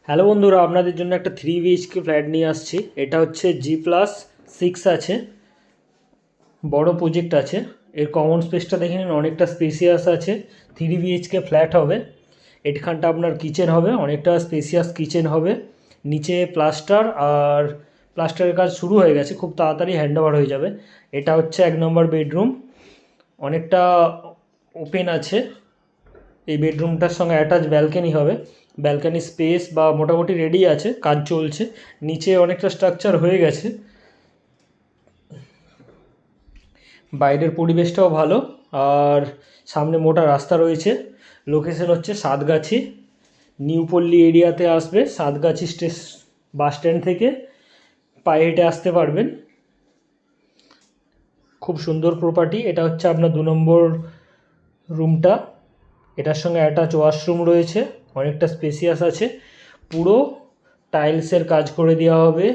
Hello বন্ধুরা, আপনাদের জন্য একটা 3 BHK ফ্ল্যাট নিয়ে আসছি। এটা হচ্ছে G+6 আছে, বড় প্রজেক্ট আছে। এর কমন স্পেসটা দেখে নিন, অনেকটা স্পেসিয়াস আছে। 3 BHK ফ্ল্যাট হবে। এখানটা আপনার কিচেন হবে, অনেকটা স্পেসিয়াস কিচেন হবে। নিচে প্লাস্টার, আর প্লাস্টারের কাজ শুরু হয়ে গেছে, খুব তাড়াতাড়ি হ্যান্ডওভার হয়ে যাবে। এটা হচ্ছে 1 নম্বর বেডরুম, অনেকটা ওপেন আছে। এই বেডরুমটার সঙ্গে অ্যাটাচ ব্যালকনি হবে। ব্যালকনি স্পেস বা মোটামুটি রেডি আছে, কাজ চলছে। নিচে অনেকটা স্ট্রাকচার হয়ে গেছে। বাইরের পরিবেশটাও ভালো, আর সামনে মোটা রাস্তা রয়েছে। লোকেশন হচ্ছে সাতগাছি, নিউপল্লী এরিয়াতে আসবে। সাতগাছি বাস স্ট্যান্ড থেকে পায়ে হেঁটে আসতে পারবেন। খুব সুন্দর প্রপার্টি। এটা হচ্ছে আপনার 2 নম্বর রুমটা। এটার সঙ্গে অ্যাটাচ ওয়াশরুম রয়েছে, অনেকটা স্পেসিয়াস আছে। পুরো টাইলসের কাজ করে দেওয়া হবে,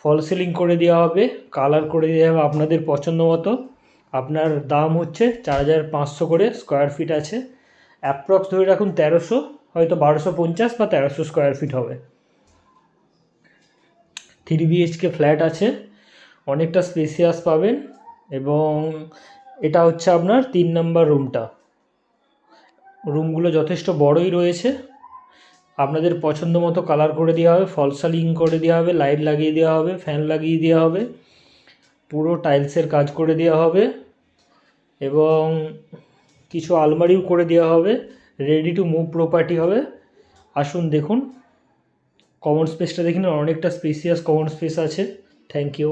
ফল সিলিং করে দেওয়া হবে, কালার করে দেওয়া হবে আপনাদের পছন্দ মতো। আপনার দাম হচ্ছে 4,500 করে স্কোয়ার ফিট আছে। অ্যাপ্রক্স ধরে রাখুন 1300, হয়তো 1250 বা 1300 স্কোয়ার ফিট হবে। 3 BHK ফ্ল্যাট আছে, অনেকটা স্পেসিয়াস পাবেন। এবং এটা হচ্ছে আপনার 3 নম্বর রুমটা। রুমগুলো যথেষ্ট বড়ই রয়েছে। আপনাদের পছন্দ মতো কালার করে দেওয়া হবে, ফল সিলিং করে দেওয়া হবে, লাইট লাগিয়ে দেওয়া হবে, ফ্যান লাগিয়ে দেওয়া হবে, পুরো টাইলসের কাজ করে দেওয়া হবে এবং কিছু আলমারিও করে দেওয়া হবে। রেডি টু মুভ প্রপার্টি হবে। আসুন দেখুন, কমন স্পেসটা দেখুন, অনেকটা স্পেসিয়াস কমন স্পেস আছে। Thank you.